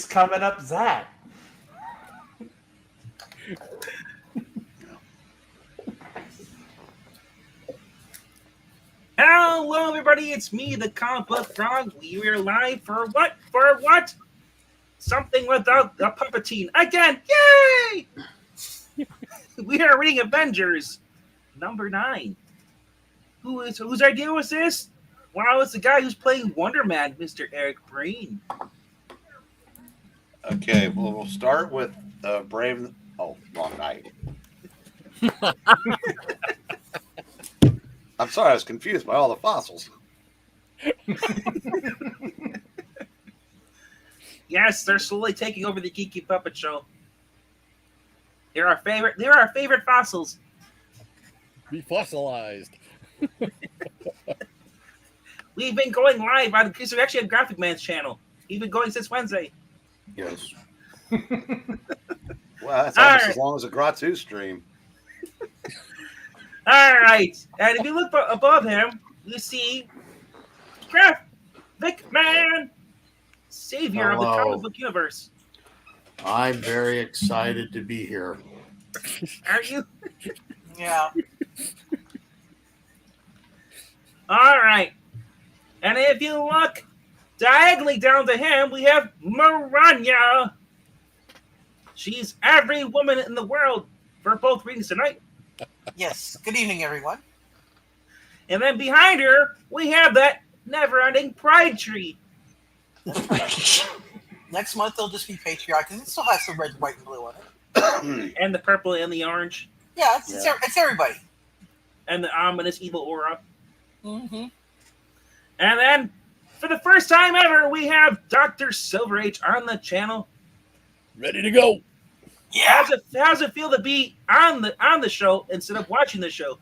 coming up, Zach. Hello, everybody. It's me, the Comic Book Frog. We are live for what? For what? Something without a puppetine again. Yay! We are reading Avengers number 9. Whose idea was this? Wow, it's the guy who's playing Wonder Man, Mr. Eric Breen. Okay, well, we'll start with Brave. Oh, wrong night. I'm sorry, I was confused by all the fossils. Yes, they're slowly taking over the Geeky Puppet Show. They're our favorite fossils. Be fossilized. We've been going live on actually on Graphic Man's channel. We've been going since Wednesday. Yes. Well, that's almost as long as a Gratu stream. All right, and if you look above him, you see Graphic Man, savior of the comic book universe. I'm very excited to be here. Are you? Yeah. All right, and if you look diagonally down to him, we have Maranya. She's every woman in the world for both readings tonight. Yes. Good evening, everyone. And then behind her, we have that never-ending pride tree. Next month they'll just be patriotic because it still has some red, white, and blue on it. And the purple and the orange. Yeah, it's everybody. And the ominous evil aura. Mm-hmm. And then, for the first time ever, we have Dr. Silver Age on the channel. Ready to go. Yeah. How's it feel to be on the show instead of watching the show?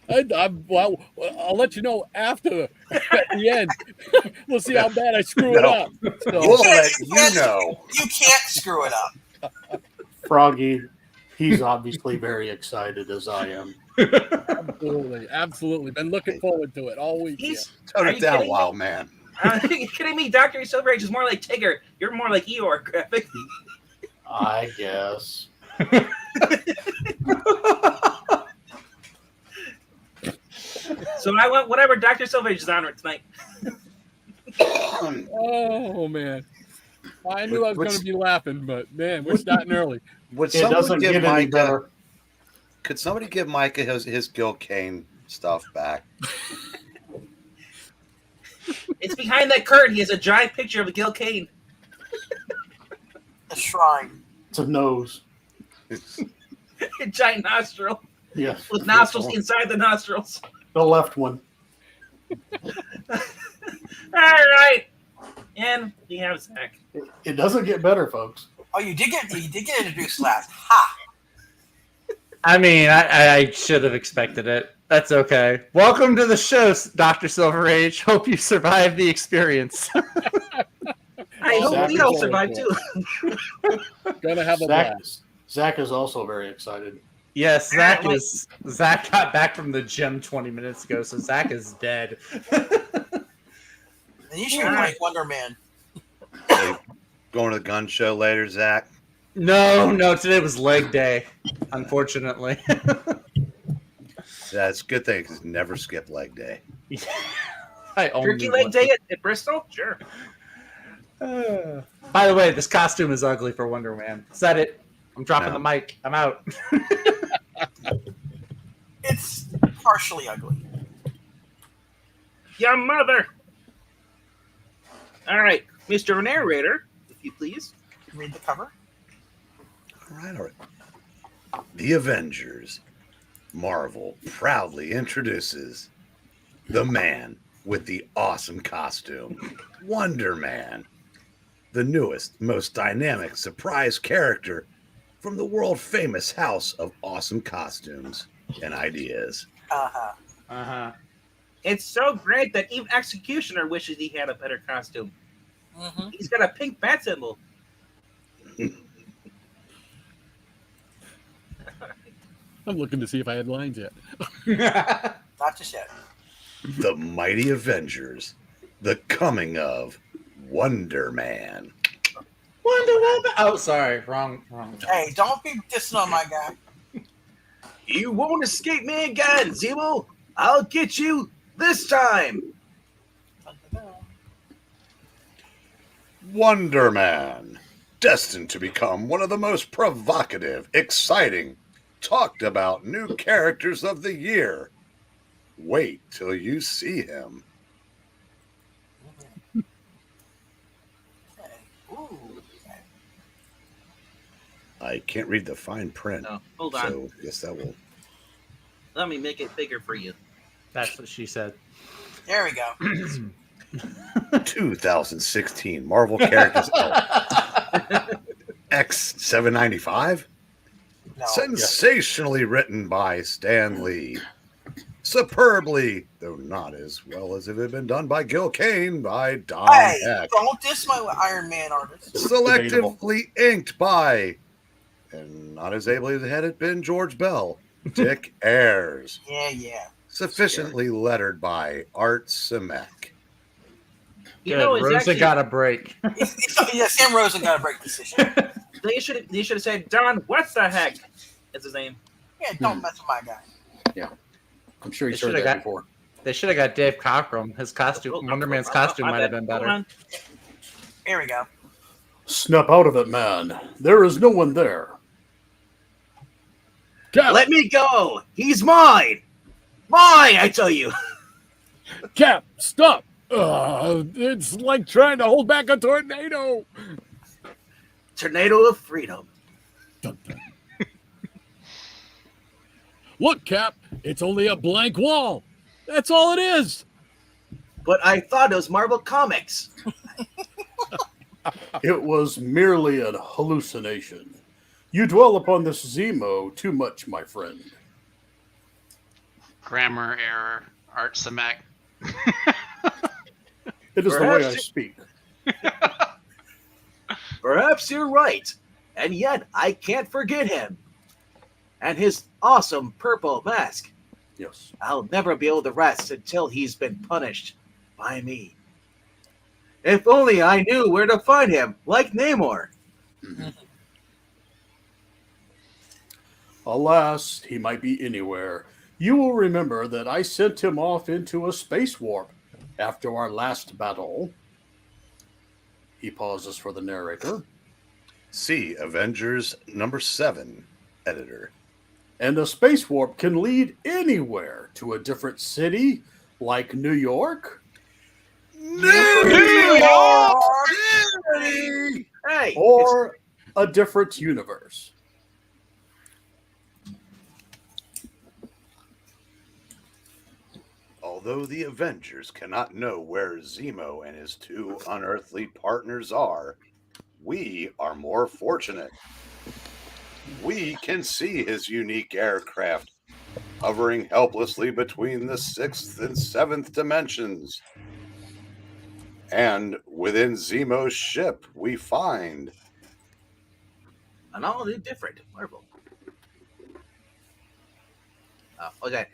Well, I'll let you know after at the end. We'll see how bad I screw it up. So, We'll let you know. You can't screw it up. Froggy, he's obviously very excited as I am. absolutely. Been looking forward to it all week. Tone Are it you down, kidding wild me? man. Are you kidding me? Dr. Silver Age is more like Tigger. You're more like Eeyore, Graphic. I guess. So I want whatever Dr. Silver Age is on tonight. Oh man, I knew I was going to be laughing, but man, we're starting early. Would It doesn't get any better. Could somebody give Micah his Gil Kane stuff back? It's behind that curtain. He has a giant picture of a Gil Kane. The shrine. It's a nose. A giant nostril. Yes. With nostrils inside the nostrils. The left one. All right. And we have Zach. It doesn't get better, folks. Oh, you did get introduced last. Ha! I mean, I should have expected it. That's okay. Welcome to the show, Dr. Silver Age. Hope you survived the experience. I hope Zach we is all very survive too. Gonna have a Zach, blast. Zach is also very excited. Yes, Zach got back from the gym 20 minutes ago, so Zach is dead. And you should like Wonder Man. Hey, going to the gun show later, Zach? No, today was leg day, unfortunately. That's a good thing because never skip leg day. I only Turkey leg want- day at Bristol? Sure. By the way, this costume is ugly for Wonder Man. Said it. I'm dropping the mic. I'm out. It's partially ugly. Your mother. All right, Mr. Narrator, if you please. Read the cover. All right. The Avengers. Marvel proudly introduces the man with the awesome costume, Wonder Man, the newest, most dynamic surprise character from the world-famous house of awesome costumes and ideas. Uh-huh. It's so great that even Executioner wishes he had a better costume. Mm-hmm. He's got a pink bat symbol. I'm looking to see if I had lines yet. Not just yet. The Mighty Avengers, the coming of Wonder Man. Wonder Oh, sorry. Wrong. Hey, don't be dissing on my guy. You won't escape me again, Zemo. I'll get you this time. Wonder Man, destined to become one of the most provocative, exciting, talked about new characters of the year. Wait till you see him. Okay. Ooh. Okay. I can't read the fine print, No, hold on. so I guess that will. Let me make it bigger for you. That's what she said. There we go. 2016 Marvel Characters X795. No. Sensationally written by Stan Lee. Superbly, though not as well as if it had been done by Gil Kane, by Don Hey, Heck. don't diss my Iron Man artist. Selectively inked by, and not as ably as had it been, George Bell, Dick Ayres. Yeah. Sufficiently lettered by Art Simek. Good. Rosa got a break. Yeah, Sam Rosen got a break decision. They should have said Don. What the heck? That's his name. Yeah, don't mess with my guy. I'm sure he's They heard should've that got- before. They should have got Dave Cockrum. His costume, Wonder Man's costume, might have been Hold better. on. Here we go. Snap out of it, man. There is no one there. Cap, Let me go. He's mine. Mine, I tell you. Cap, stop. It's like trying to hold back a tornado. Tornado of freedom. Look, Cap, it's only a blank wall. That's all it is. But I thought it was Marvel Comics. It was merely a hallucination. You dwell upon this Zemo too much, my friend. Grammar error. Art Simek. It is the way I Perhaps speak. Perhaps you're right. And yet I can't forget him. And his awesome purple mask. Yes. I'll never be able to rest until he's been punished by me. If only I knew where to find him, like Namor. Alas, he might be anywhere. You will remember that I sent him off into a space warp after our last battle. He pauses for the narrator. See Avengers number 7, editor. And a space warp can lead anywhere to a different city, like New York, Hey, or a different universe. Although the Avengers cannot know where Zemo and his two unearthly partners are, we are more fortunate. We can see his unique aircraft hovering helplessly between the 6th and 7th dimensions. And within Zemo's ship, we find and all they're different. Marvel. Okay.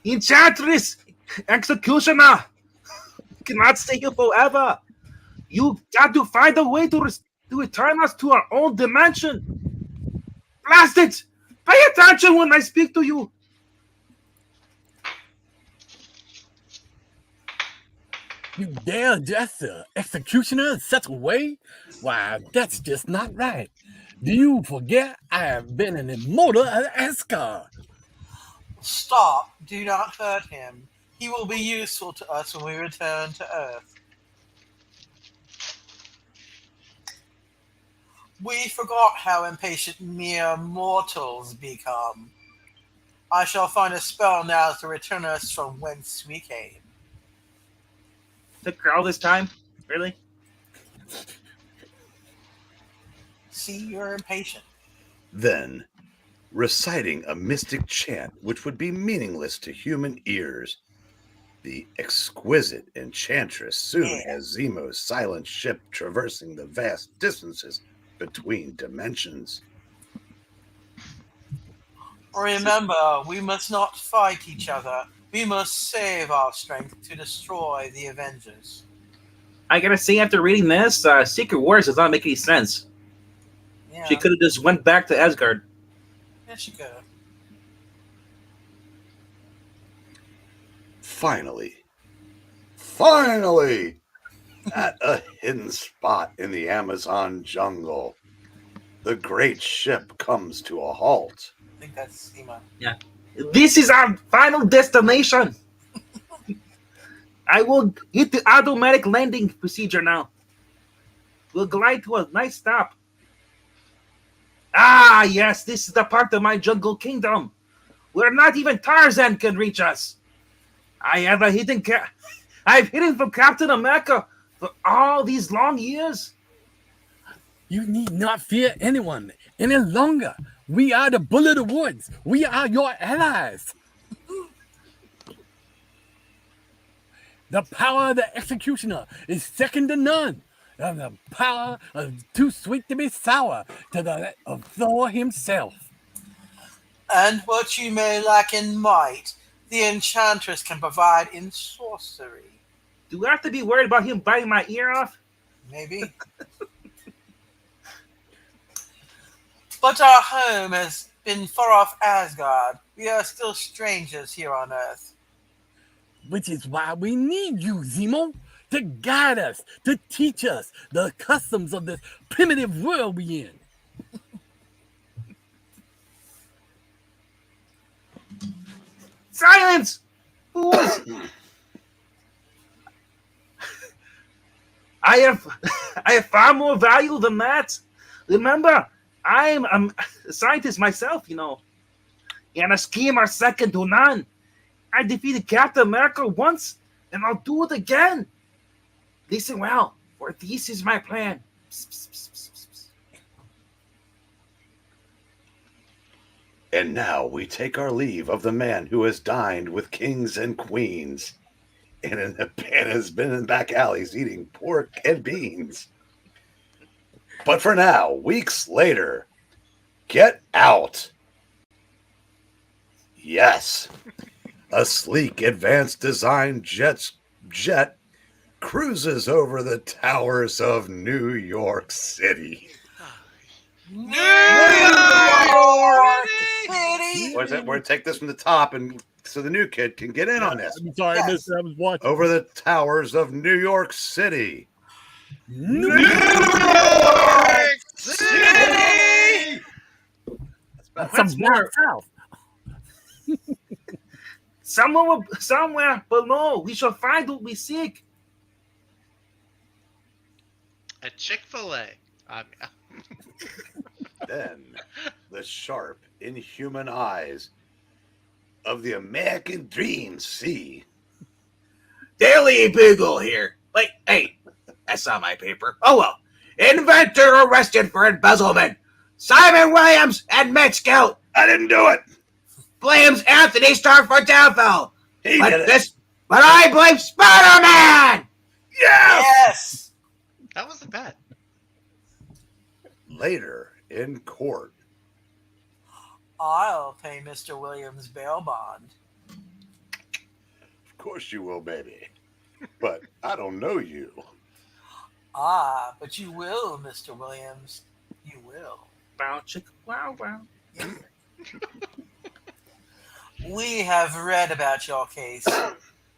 Enchantress! Executioner! Cannot stay here forever! You got to find a way to return us to our own dimension! Blast it! Pay attention when I speak to you! You dare just the executioner in such a way? Why, that's just not right. Do you forget I have been an immortal at Asgard? Stop. Do not hurt him. He will be useful to us when we return to Earth. We forgot how impatient mere mortals become. I shall find a spell now to return us from whence we came. Took her all this time? Really? See, you're impatient. then, reciting a mystic chant which would be meaningless to human ears. The exquisite enchantress soon has Zemo's silent ship traversing the vast distances between dimensions. Remember, we must not fight each other. We must save our strength to destroy the Avengers. I gotta say, after reading this, Secret Wars does not make any sense. Yeah. She could have just went back to Asgard. Yeah, she could have. Finally, at a hidden spot in the Amazon jungle, the great ship comes to a halt. I think that's Zemo. This is our final destination. I will hit the automatic landing procedure now. We'll glide to a nice stop. Ah, yes, this is the part of my jungle kingdom where not even Tarzan can reach us. I've hidden from Captain America for all these long years. You need not fear anyone any longer. We are the Bull of the Woods. We are your allies. The power of the executioner is second to none. And the power of too sweet to be sour to the of Thor himself. And what you may lack in might, the Enchantress can provide in sorcery. Do I have to be worried about him biting my ear off? Maybe. But our home has been far off Asgard. We are still strangers here on Earth. Which is why we need you, Zemo, to guide us, to teach us the customs of this primitive world we in. Silence! Who is... I have far more value than that. Remember, I'm a scientist myself, you know. And a schemer second to none. I defeated Captain America once, and I'll do it again. Listen well, for this is my plan. Psst, psst, psst, psst, psst. And now we take our leave of the man who has dined with kings and queens and has been in back alleys eating pork and beans. But for now, weeks later, get out. Yes, a sleek, advanced design jet cruises over the towers of New York City. New York City! We're going to take this from the top, and so the new kid can get in on this. I'm sorry, Yes. mister, I was watching. Over the towers of New York City. New City! That's What's some more- down south. Somewhere below, we shall find what we seek. A Chick-fil-A. Then the sharp, inhuman eyes of the American dream see. Daily Bugle here. Wait, hey, that's not my paper. Oh well. Inventor arrested for embezzlement. Simon Williams and Met Scout. I didn't do it. Blames Anthony Stark for downfall. He did it. But I blame Spider-Man. Yes. Yes! That wasn't bad. Later in court, I'll pay Mr. Williams' bail bond. of course you will, baby. But I don't know you. Ah, but you will, Mr. Williams. You will. Wow, chick, wow. We have read about your case.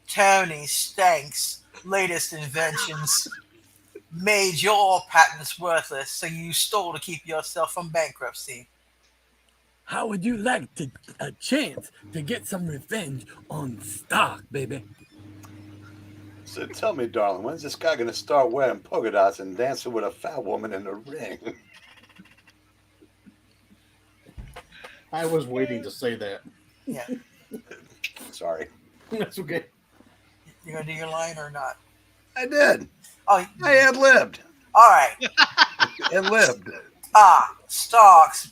Tony Stank's latest inventions made your patents worthless, so you stole to keep yourself from bankruptcy. How would you like a chance to get some revenge on Stark, baby? So tell me, darling, when's this guy going to start wearing polka dots and dancing with a fat woman in the ring? I was waiting to say that. Yeah. Sorry. That's okay. You gonna do your line or not? I did. Oh, I ad-libbed. all right. Ad-libbed. Stark's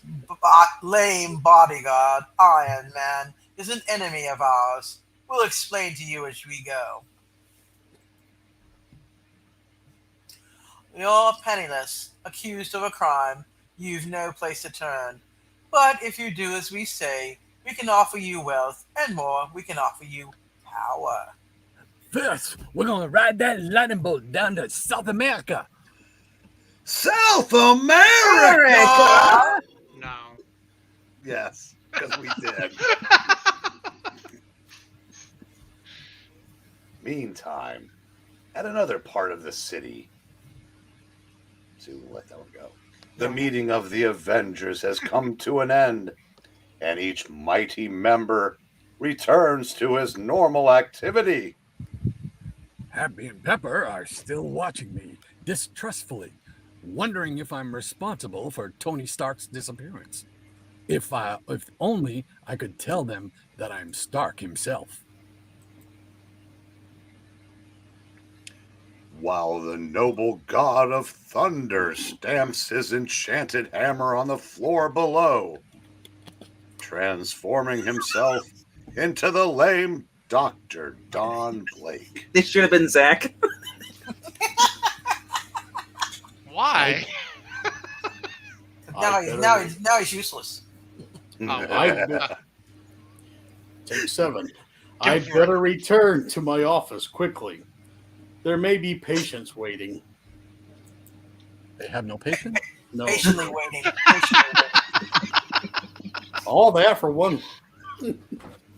lame bodyguard, Iron Man, is an enemy of ours. We'll explain to you as we go. You're penniless, accused of a crime. You've no place to turn. But if you do as we say, we can offer you wealth, and more, we can offer you power. First, we're gonna ride that lightning bolt down to South America. South America! No. Yes, because we did. Meantime, at another part of the city, to let that one go, the meeting of the Avengers has come to an end, and each mighty member returns to his normal activity. Happy and Pepper are still watching me distrustfully, wondering if I'm responsible for Tony Stark's disappearance. If only I could tell them that I'm Stark himself. While the noble god of thunder stamps his enchanted hammer on the floor below, transforming himself into the lame Dr. Don Blake. This should have been Zach. Why? Now he's useless. Take 7. Go I for better return to my office quickly. There may be patients waiting. They have no patience? No, Patiently waiting. all that for one.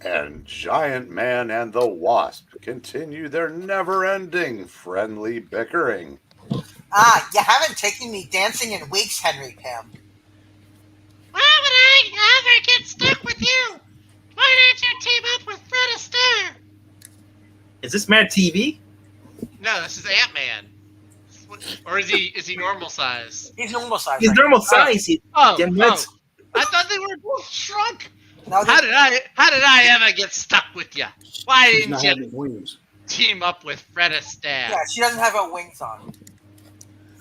And Giant Man and the Wasp continue their never-ending friendly bickering. You haven't taken me dancing in weeks, Henry Pym. Why would I ever get stuck with you? Why didn't you team up with Fred Astaire? Is this Mad TV? No, this is Ant-Man. Or is he normal size? He's normal size. He's right? normal size. Oh, Damn oh. it. I thought they were both shrunk. No, How did I ever get stuck with you? Why He's didn't not you having wings. team up with Fred Astaire? Yeah, she doesn't have her wings on.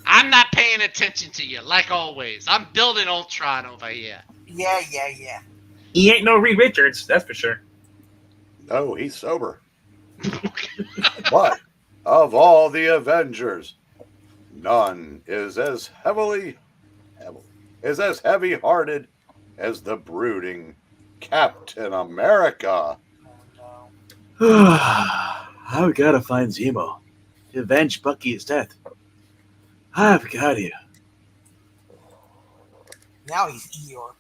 I'm not paying attention to you, like always. I'm building Ultron over here. Yeah. He ain't no Reed Richards, that's for sure. No, he's sober. But of all the Avengers, none is as heavy-hearted as the brooding Captain America. Oh, no. I've got to find Zemo to avenge Bucky's death. I've got to. Now he's Eeyore.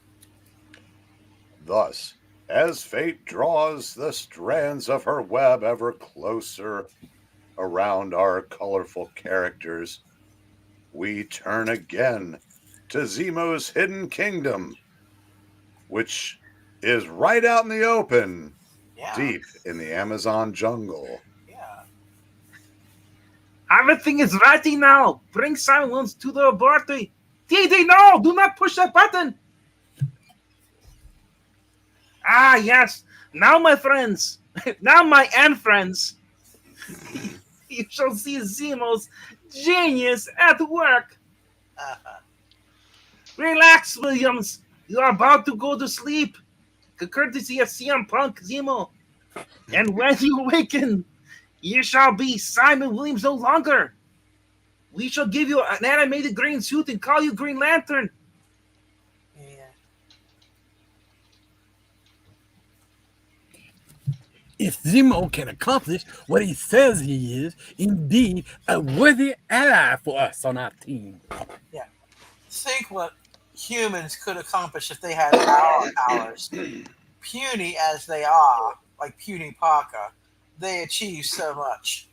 Thus, as fate draws the strands of her web ever closer around our colorful characters, we turn again to Zemo's hidden kingdom, which is right out in the open, Yeah. deep in the Amazon jungle. Yeah. Everything is ready now. Bring someone to the laboratory. TD, no! Do not push that button! Ah, yes. Now, my friends. Now, my and friends. You shall see Zemo's genius at work. Relax, Williams. You are about to go to sleep. Courtesy of CM Punk, Zemo. And when you awaken, you shall be Simon Williams no longer. We shall give you an animated green suit and call you Green Lantern. Yeah. If Zemo can accomplish what he says he is, indeed a worthy ally for us on our team. Think what humans could accomplish if they had our powers. Puny as they are, like Puny Parker, they achieve so much.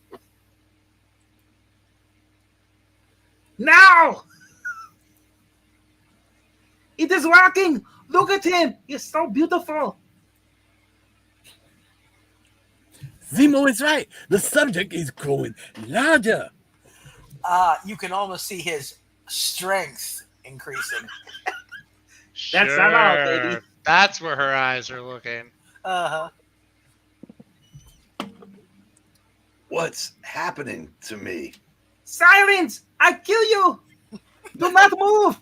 Now! It is working! Look at him! He's so beautiful! Zemo is right. The subject is growing larger. You can almost see his strength increasing. That's not all, baby. That's where her eyes are looking. Uh-huh. What's happening to me? Silence! I kill you! Do not move!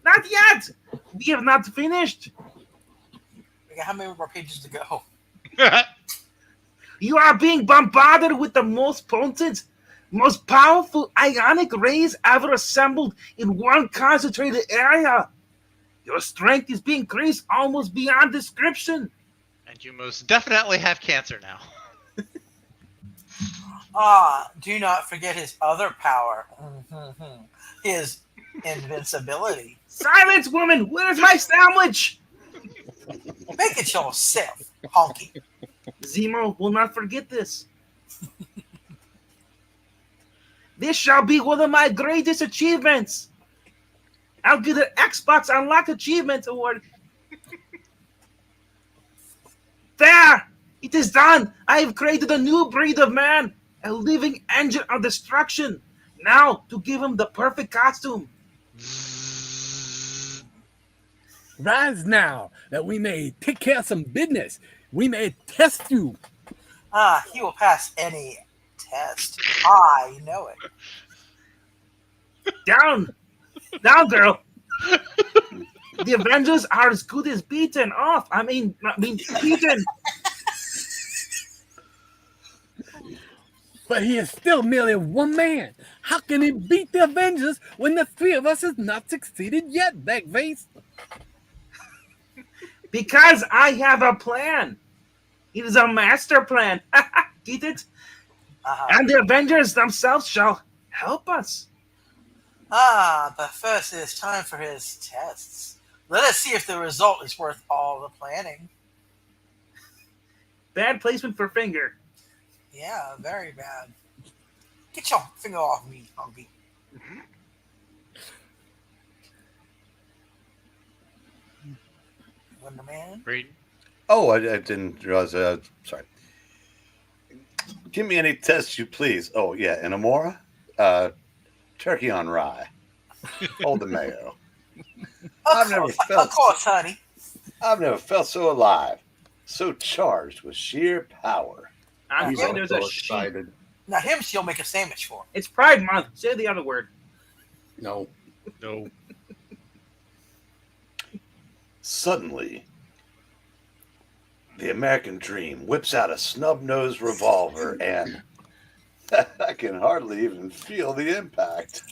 Not yet! We have not finished. We got how many more pages to go? You are being bombarded with the most potent, most powerful ionic rays ever assembled in one concentrated area. Your strength is being increased almost beyond description. And you most definitely have cancer now. Do not forget his other power. His invincibility. Silence, woman! Where's my sandwich? Make it yourself, honky. Zemo will not forget this. This shall be one of my greatest achievements. I'll get an Xbox Unlock Achievement Award. There! It is done! I have created a new breed of man, a living engine of destruction. Now, to give him the perfect costume. Rise now, that we may take care of some business. We may test you. He will pass any test. I know it. Down! Down, girl! The Avengers are as good as beaten off. I mean beaten. But he is still merely one man. How can he beat the Avengers when the three of us has not succeeded yet, Backface? Because I have a plan. It is a master plan. Get it? And the Avengers themselves shall help us. But first it is time for his tests. Let us see if the result is worth all the planning. Bad placement for finger. Yeah, very bad. Get your finger off me, Honky. Wonder Man? Read. Oh, I didn't realize. Sorry. Give me any tests you please. Oh, yeah. And Amora? Turkey on rye. Hold the mayo. Of course, honey. I've never felt so alive, so charged with sheer power. I'm He's saying there's so a sheep. excited. Now him she'll make a sandwich for. It's Pride Month. Say the other word. No. No. Suddenly, the American Dream whips out a snub-nosed revolver, and I can hardly even feel the impact.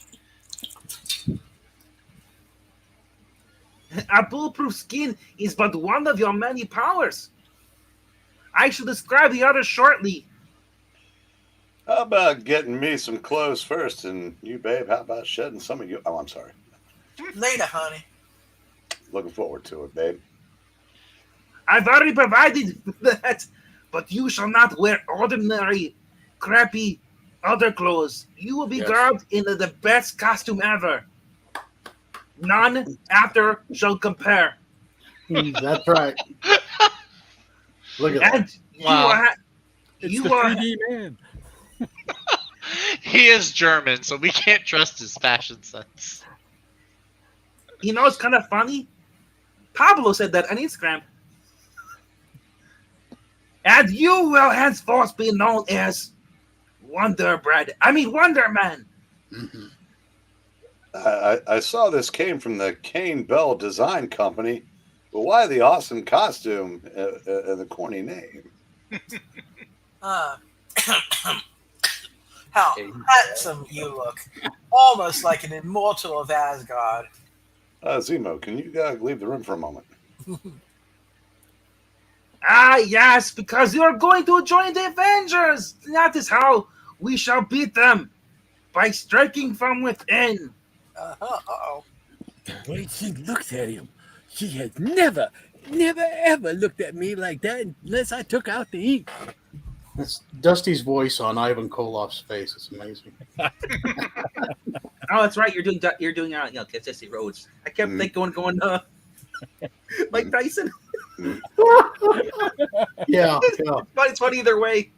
A bulletproof skin is but one of your many powers. I shall describe the others shortly. How about getting me some clothes first, and you, babe, how about shedding some of you? Oh, I'm sorry. Later, honey. Looking forward to it, babe. I've already provided that, but you shall not wear ordinary, crappy other clothes. You will be garbed in the best costume ever. None after shall compare. That's right. Look at that. And Wow. It's you the are 3D man. He is German, so we can't trust his fashion sense. you know it's kind of funny? Pablo said that on Instagram. And you will henceforth be known as Wonder Man. Mhm. I saw this came from the Kane Bell Design Company, but why the awesome costume and the corny name? How handsome you look. Almost like an immortal of Asgard. Zemo, can you leave the room for a moment? Ah, yes, because you're going to join the Avengers. That is how we shall beat them. By striking from within. Uh-oh. The way she looks at him, she has never, ever looked at me like that unless I took out the ink. That's Dusty's voice on Ivan Koloff's face. It's amazing. Oh, that's right. You're doing Jesse Rhodes. I kept thinking going Mike Tyson. Yeah. But it's funny either way.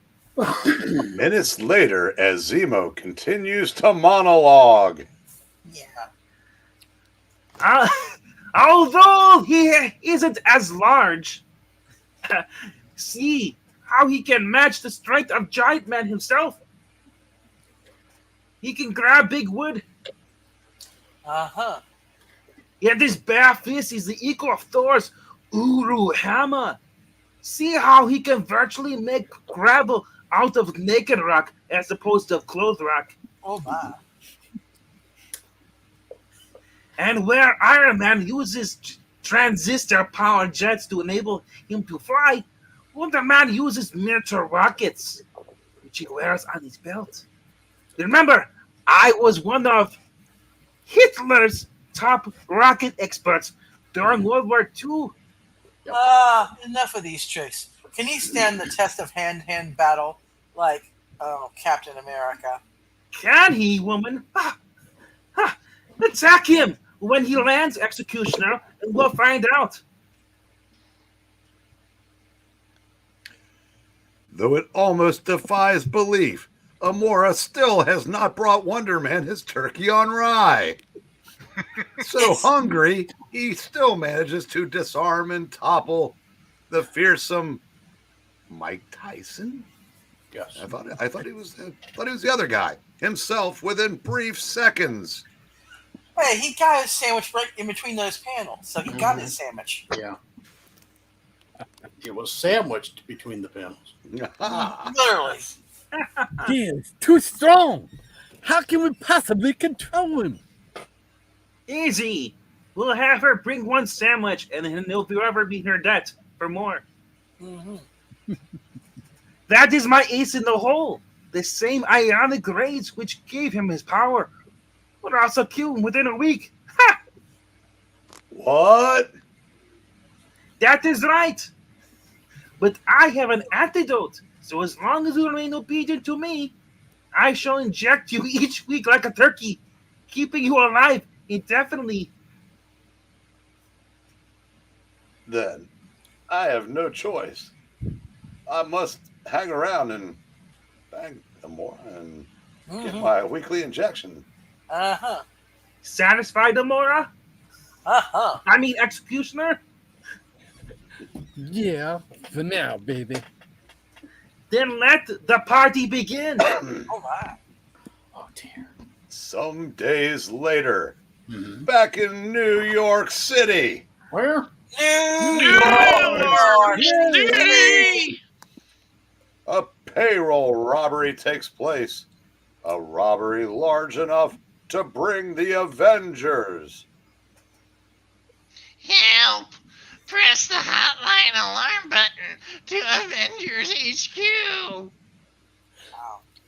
Minutes later, as Zemo continues to monologue. Yeah. Although he isn't as large, see how he can match the strength of Giant Man himself. He can grab big wood. Uh-huh. Yet this bare fist is the equal of Thor's Uru hammer. See how he can virtually make gravel out of naked rock as opposed to clothed rock. Oh my. And where Iron Man uses transistor-powered jets to enable him to fly, Wonder Man uses miniature rockets, which he wears on his belt. Remember, I was one of Hitler's top rocket experts during World War II. Enough of these tricks. Can he stand the test of hand-to-hand battle like, Captain America? Can he, woman? Attack him when he lands, Executioner, and we'll find out. Though it almost defies belief, Amora still has not brought Wonder Man his turkey on rye. So hungry, he still manages to disarm and topple the fearsome Mike Tyson. Yes. I thought he was the other guy himself within brief seconds. Hey, he got his sandwich right in between those panels, so he got his sandwich. Yeah. It was sandwiched between the panels. Literally. He is too strong. How can we possibly control him? Easy. We'll have her bring one sandwich, and then he'll forever be her debt for more. Mm-hmm. That is my ace in the hole. The same ionic rays which gave him his power would also kill him within a week. Ha! What? That is right. But I have an antidote. So as long as you remain obedient to me, I shall inject you each week like a turkey, keeping you alive indefinitely. Then I have no choice. I must hang around and bang Amora and get my weekly injection. Uh-huh. Satisfied, Amora? Uh-huh. I mean, Executioner? Yeah, for now, baby. Then let the party begin. Oh, my. Oh, dear. Some days later, back in New York City. Where? New York City! A payroll robbery takes place. A robbery large enough to bring the Avengers. Help! Press the hotline alarm button to Avengers HQ.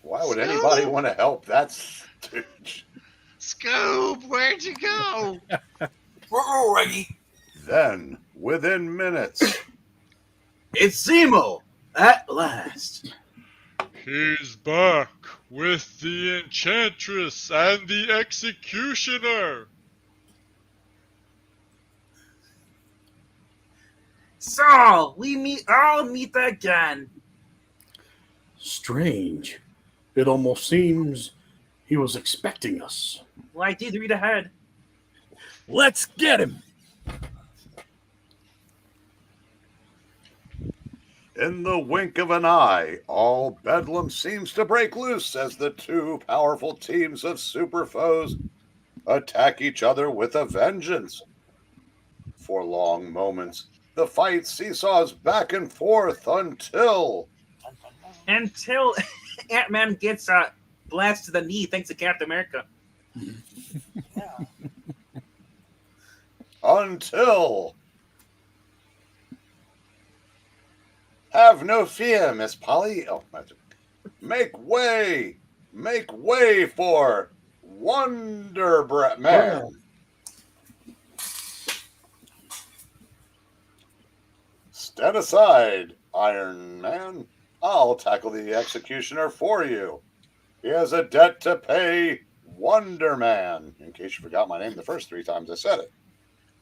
Why would anybody want to help that stooge? Scoop, where'd you go? We're all ready. Then, within minutes, It's Zemo at last. He's back with the Enchantress and the Executioner. So, we all meet again. Strange. It almost seems he was expecting us. Well, I did read ahead. Let's get him. in the wink of an eye, all bedlam seems to break loose as the two powerful teams of super foes attack each other with a vengeance. For long moments, the fight seesaws back and forth until Ant-Man gets a blast to the knee thanks to Captain America. until have no fear, Miss Polly. Oh, make way for Wonder Man. Stand aside, Iron Man. I'll tackle the Executioner for you. He has a debt to pay, Wonder Man. In case you forgot my name the first 3 times I said it.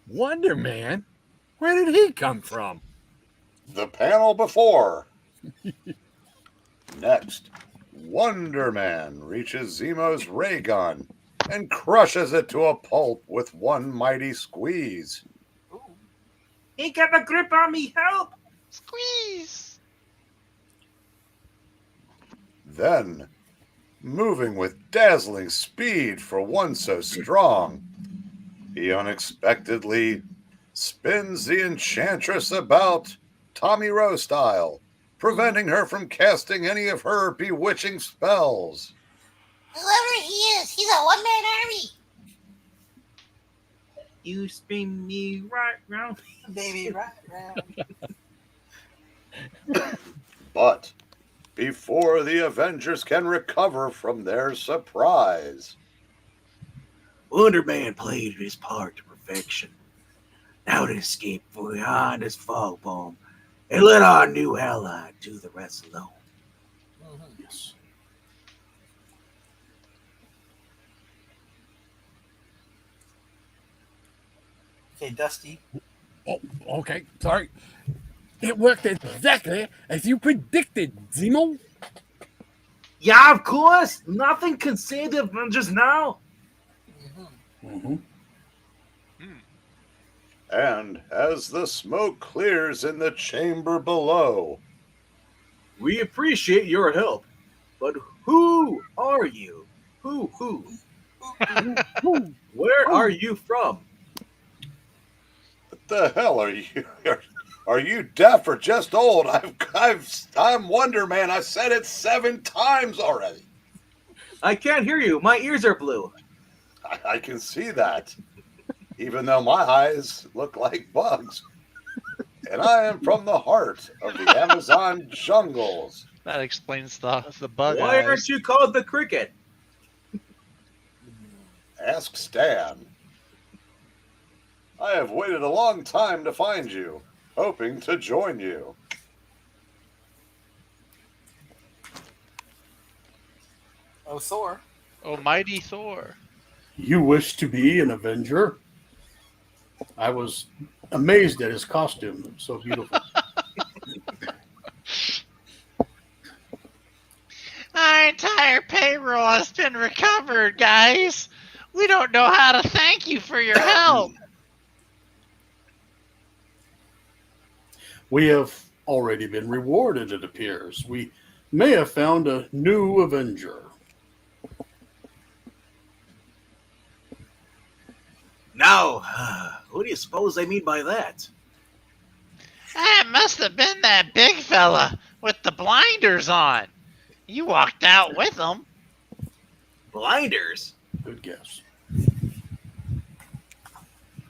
Wonder Man? Where did he come from? The panel before. Next, Wonder Man reaches Zemo's ray gun and crushes it to a pulp with one mighty squeeze. He got a grip on me, help! Squeeze! Then, moving with dazzling speed for one so strong, he unexpectedly spins the Enchantress about Tommy Rowe style, preventing her from casting any of her bewitching spells. Whoever he is, he's a one-man army. You spin me right round. Baby, right round. But before the Avengers can recover from their surprise. Wonder Man played his part to perfection. Now to escape beyond this fog bomb and let our new ally do the rest alone. Yes. Okay, Dusty. Oh, okay. Sorry. It worked exactly as you predicted, Zemo. Yeah, of course. Nothing can save the Avengers now. Mm-hmm. And as the smoke clears in the chamber below, We appreciate your help, but who are you? Who? Where are you from? what the hell are you? Are you deaf or just old? I'm Wonder Man. I said it 7 times already. I can't hear you. My ears are blue. I can see that, even though my eyes look like bugs. And I am from the heart of the Amazon jungles. That explains the bug Why eyes. aren't you called the cricket? Ask Stan. I have waited a long time to find you, hoping to join you. Oh, Thor. Oh, mighty Thor. You wish to be an Avenger? I was amazed at his costume. So beautiful. Our entire payroll has been recovered, guys. We don't know how to thank you for your help. We have already been rewarded, it appears. We may have found a new Avenger. Now, who do you suppose they mean by that? That must have been that big fella with the blinders on. You walked out with him. Blinders? Good guess.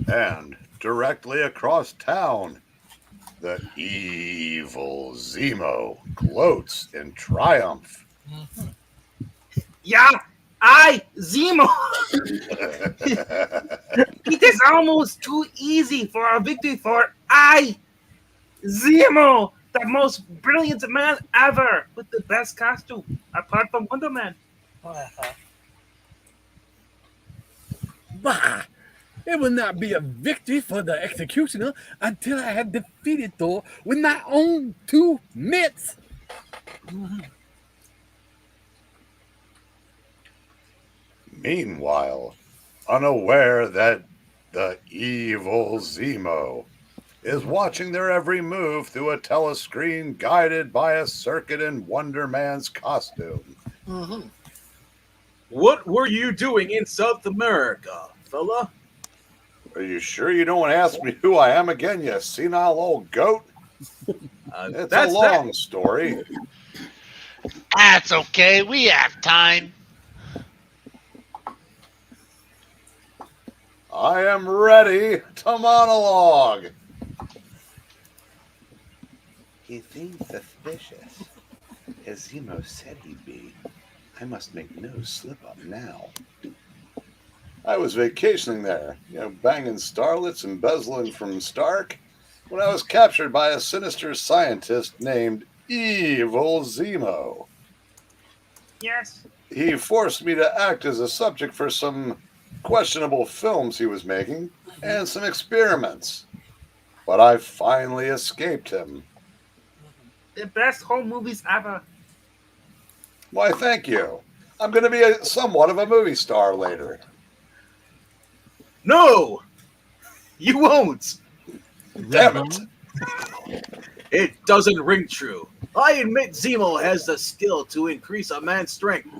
And directly across town, the evil Zemo gloats in triumph. Yeah, Zemo. It is almost too easy for a victory for Zemo, the most brilliant man ever, with the best costume, apart from Wonder Man. Bah! It will not be a victory for the executioner until I have defeated Thor with my own 2 mitts. Meanwhile, unaware that the evil Zemo is watching their every move through a telescreen guided by a circuit in Wonder Man's costume. What were you doing in South America, fella? Are you sure you don't want to ask me who I am again, you senile old goat? It's a long story. That's okay. We have time. I am ready to monologue. He seems suspicious. As Zemo said he'd be. I must make no slip up now. I was vacationing there, banging starlets, embezzling from Stark, when I was captured by a sinister scientist named Evil Zemo. Yes. He forced me to act as a subject for some questionable films he was making and some experiments. But I finally escaped him. The best home movies ever. Why, thank you. I'm going to be somewhat of a movie star later. No! You won't! Damn it. It doesn't ring true. I admit Zemo has the skill to increase a man's strength,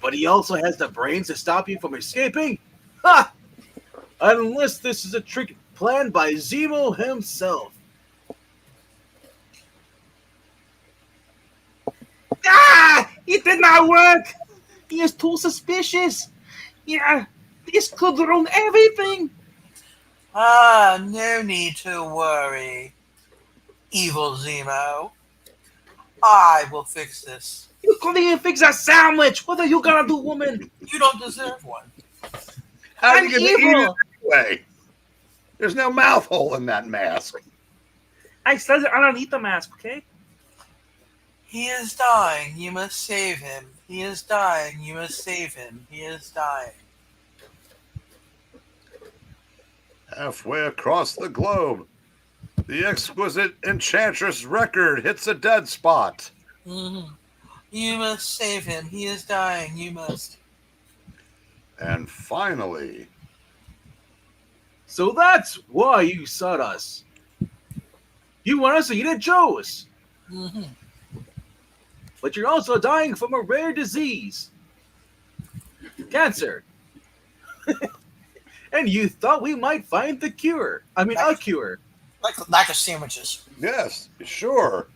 but he also has the brains to stop you from escaping? Ha! Unless this is a trick planned by Zemo himself. It did not work. He is too suspicious. Yeah, this could ruin everything. No need to worry, evil Zemo. I will fix this. You couldn't even fix a sandwich. What are you gonna do, woman? You don't deserve one. How are I'm you going to eat it evil. anyway? There's no mouth hole in that mask. I said it underneath the mask, okay? He is dying. You must save him. He is dying. You must save him. He is dying. Halfway across the globe, the exquisite Enchantress record hits a dead spot. Mm-hmm. You must save him. He is dying. You must. And finally, So that's why you sought us. You want us to eat at Joe's, Mm-hmm. but you're also dying from a rare disease. Cancer. And you thought we might find the cure. I mean, a cure. Like lack of sandwiches. yes, sure,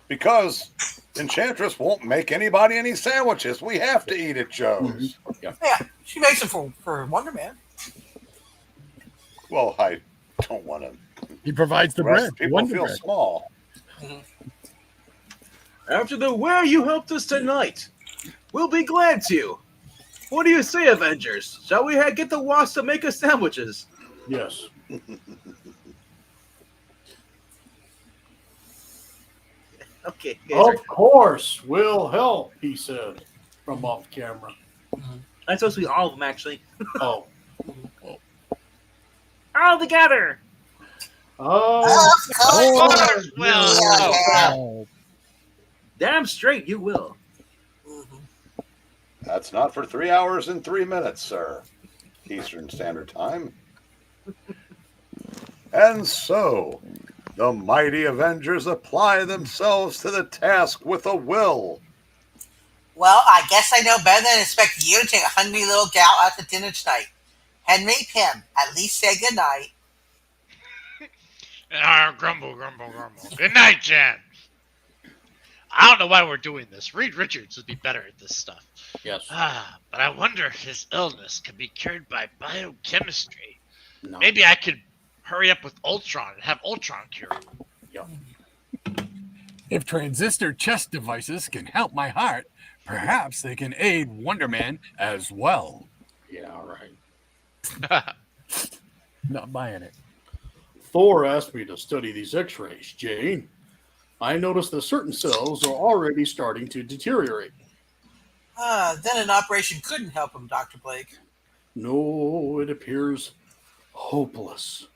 because Enchantress won't make anybody any sandwiches. We have to eat at Joe's. Yeah, she makes them for Wonder Man. Well, I don't want to. He provides the The rest bread. of people Wonder feel bread. small. After the way you helped us tonight, we'll be glad to. What do you say, Avengers? Shall we get the Wasp to make us sandwiches? Yes. Okay. Guys, Of course, we'll help, he said from off camera. That's supposed to be all of them, actually. Oh. All together. Oh. Well, Oh, Damn straight, you will. That's not for 3 hours and 3 minutes, sir. Eastern Standard Time. And so, the mighty Avengers apply themselves to the task with a will. Well, I guess I know better than expect you to take a hungry little gal out to dinner tonight. Henry Pym, at least say goodnight. grumble, grumble, grumble. Good night, Jan. I don't know why we're doing this. Reed Richards would be better at this stuff. Yes. But I wonder if his illness can be cured by biochemistry. No. Maybe I could hurry up with Ultron and have Ultron cure him. Yep. if transistor chest devices can help my heart, perhaps they can aid Wonder Man as well. Yeah, right. Not buying it. Thor asked me to study these x-rays, Jane. I noticed that certain cells are already starting to deteriorate. Then an operation couldn't help him, Dr. Blake. No, it appears hopeless.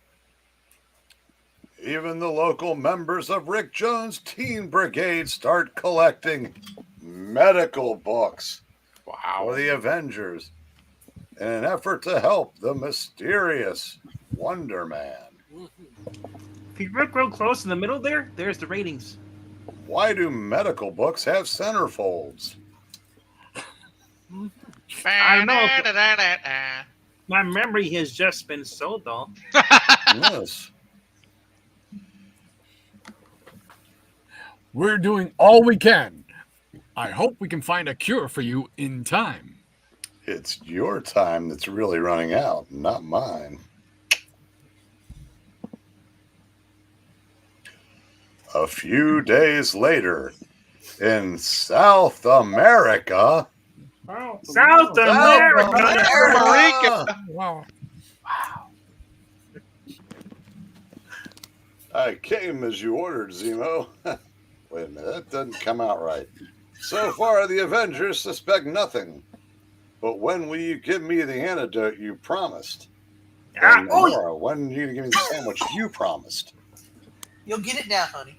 Even the local members of Rick Jones' Teen Brigade start collecting medical books for the Avengers in an effort to help the mysterious Wonder Man. If you look real close in the middle there, there's the ratings. Why do medical books have centerfolds? I don't know. My memory has just been so dull. Yes. We're doing all we can. I hope we can find a cure for you in time. It's your time that's really running out, not mine. A few days later, in South America. South America! Wow. I came as you ordered, Zemo. Wait a minute, that doesn't come out right. So far, the Avengers suspect nothing. But when will you give me the antidote you promised? And Nora, when are you going to give me the sandwich you promised? You'll get it now, honey.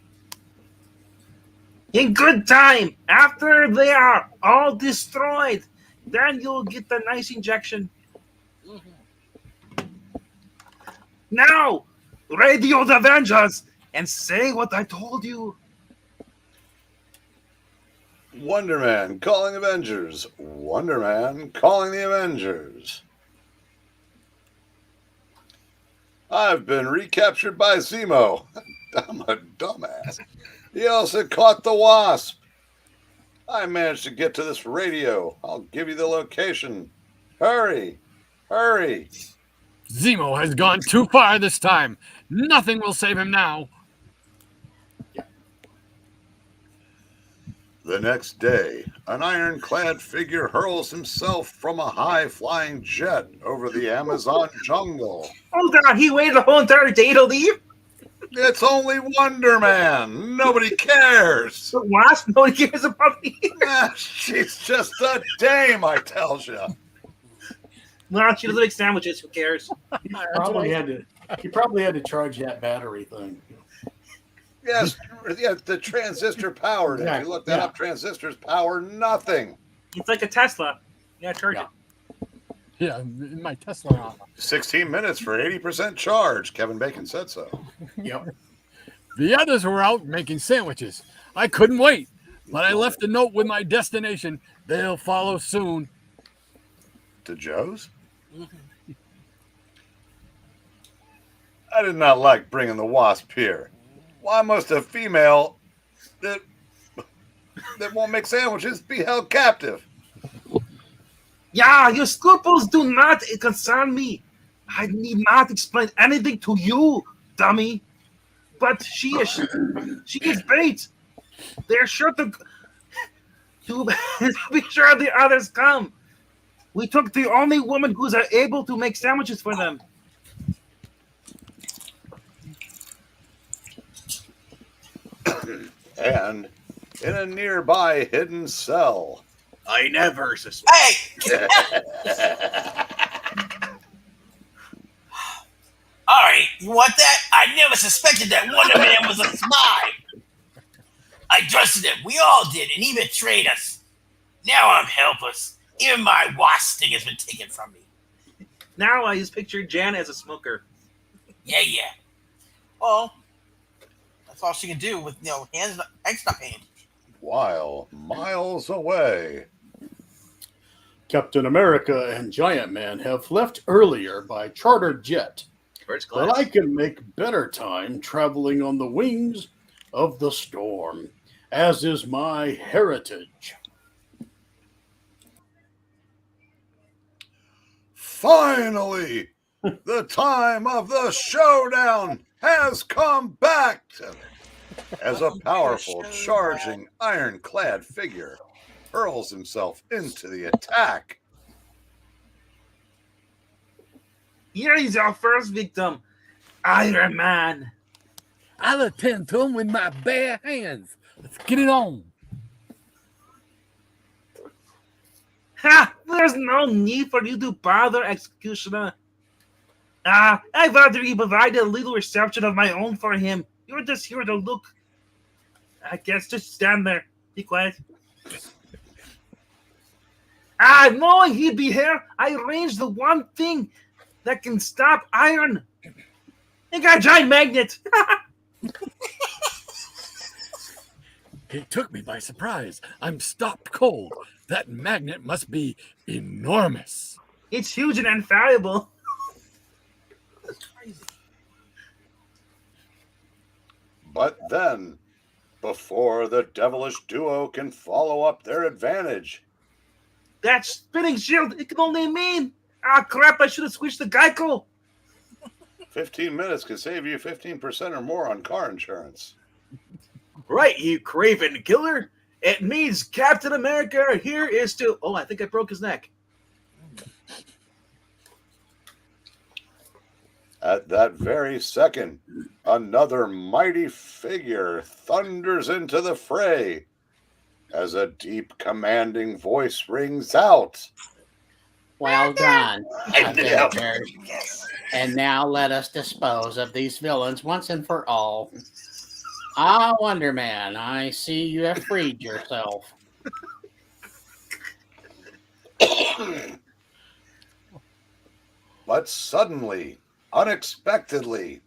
In good time, after they are all destroyed, then you'll get the nice injection. Now, radio the Avengers and say what I told you. Wonder Man calling Avengers. Wonder Man calling the Avengers. I've been recaptured by Zemo. I'm a dumbass. He also caught the Wasp. I managed to get to this radio. I'll give you the location. Hurry. Hurry. Zemo has gone too far this time. Nothing will save him now. The next day, an ironclad figure hurls himself from a high-flying jet over the Amazon jungle. Hold on, he waited the whole entire day to leave? It's only Wonder Man. Nobody cares. The Wasp? Nobody cares about me. She's just a dame, I tell you. Well, she doesn't make sandwiches. Who cares? He probably had to charge that battery thing. Yes, the transistor powered. If you look that up, transistors power nothing. It's like a Tesla. You gotta charge it. Yeah, in my Tesla. 16 minutes for 80% charge. Kevin Bacon said so. Yep. The others were out making sandwiches. I couldn't wait, but I left a note with my destination. They'll follow soon. To Joe's? I did not like bringing the Wasp here. Why must a female that won't make sandwiches be held captive? Yeah, your scruples do not concern me. I need not explain anything to you, dummy. But she is bait. They're sure to be sure the others come. We took the only woman who's able to make sandwiches for them. And in a nearby hidden cell. I never suspected. Hey! All right, you want that? I never suspected that Wonder Man was a spy. I trusted him. We all did, and he betrayed us. Now I'm helpless. Even my Wasp thing has been taken from me. Now I just picture Jan as a smoker. Yeah. Well, that's all she can do with hands not hand. While miles away. Captain America and Giant Man have left earlier by charter jet. First class. But I can make better time traveling on the wings of the storm, as is my heritage. Finally, the time of the showdown has come back as a powerful, charging, ironclad figure hurls himself into the attack. Here is our first victim, Iron Man. I'll attend to him with my bare hands. Let's get it on. Ha! There's no need for you to bother, Executioner. I've already provided a little reception of my own for him. You're just here to look. I guess just stand there. Be quiet. Knowing he'd be here, I arranged the one thing that can stop iron. I got a giant magnet. It took me by surprise. I'm stopped cold. That magnet must be enormous. It's huge and infallible. But then, before the devilish duo can follow up their advantage, That spinning shield, it can only mean. Crap, I should have switched to Geico. 15 minutes can save you 15% or more on car insurance. Right, you craven killer. It means Captain America here is to... Oh, I think I broke his neck. At that very second, another mighty figure thunders into the fray as a deep, commanding voice rings out. Well done, Avengers. And now let us dispose of these villains once and for all. Wonder Man, I see you have freed yourself. But suddenly, unexpectedly,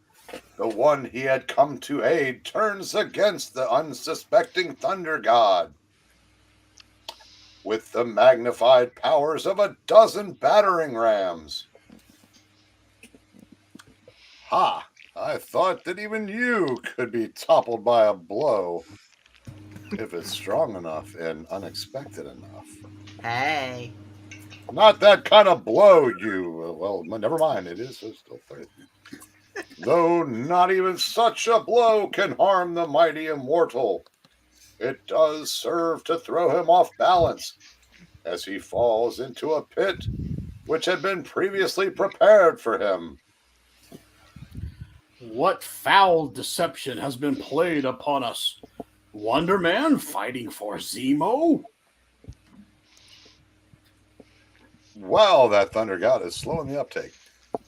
the one he had come to aid turns against the unsuspecting Thunder God. With the magnified powers of a dozen battering rams. Ha! I thought that even you could be toppled by a blow. If it's strong enough and unexpected enough. Hey. Not that kind of blow, you. Well, never mind. It is still 30. Though not even such a blow can harm the mighty immortal. it does serve to throw him off balance as he falls into a pit which had been previously prepared for him. What foul deception has been played upon us? Wonder Man fighting for Zemo? Wow, that Thunder God is slow in the uptake.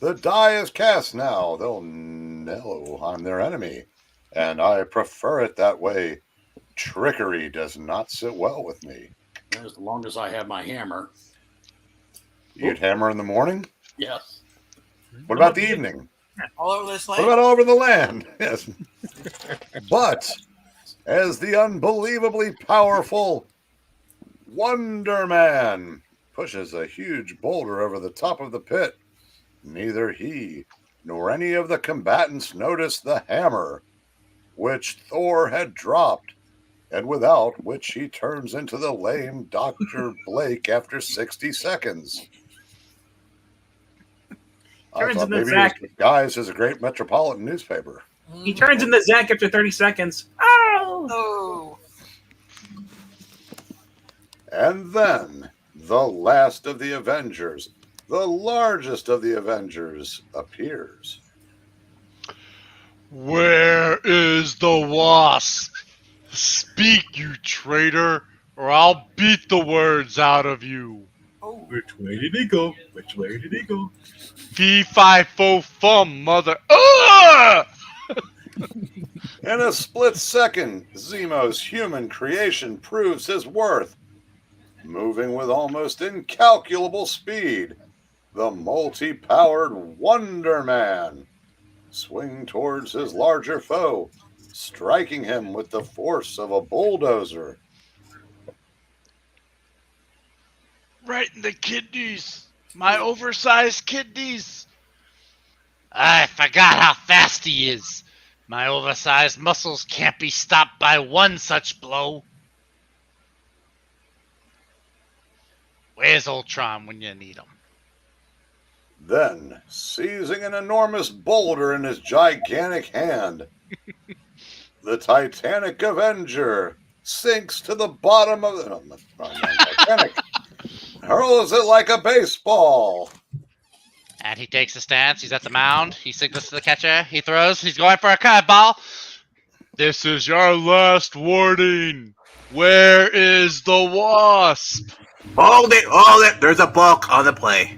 The die is cast now. They'll know I'm their enemy, and I prefer it that way. Trickery does not sit well with me. As long as I have my hammer. You'd hammer in the morning? Yes. What about the evening? All over this What land. about all over the land? Yes. But as the unbelievably powerful Wonder Man pushes a huge boulder over the top of the pit, neither he nor any of the combatants noticed the hammer, which Thor had dropped, and without which he turns into the lame Dr. Blake after 60 seconds. I Turns thought into maybe Zach. his disguise is a great metropolitan newspaper. He turns into Zach after 30 seconds. Oh! Oh. And then the last of the Avengers, the largest of the Avengers, appears. Where is the Wasp? Speak, you traitor, or I'll beat the words out of you. Oh. Which way did he go? Which way did he go? Fee, fi, fo, fum, mother. Ugh! In a split second, Zemo's human creation proves his worth. Moving with almost incalculable speed, the multi-powered Wonder Man swing towards his larger foe, striking him with the force of a bulldozer. Right in the kidneys. My oversized kidneys. I forgot how fast he is. My oversized muscles can't be stopped by one such blow. Where's Ultron when you need him? Then, seizing an enormous boulder in his gigantic hand, the Titanic Avenger sinks to the bottom of the Titanic, hurls it like a baseball. And he takes a stance. He's at the mound. He signals to the catcher. He throws. He's going for a curveball. This is your last warning. Where is the Wasp? Hold it. There's a balk on the play.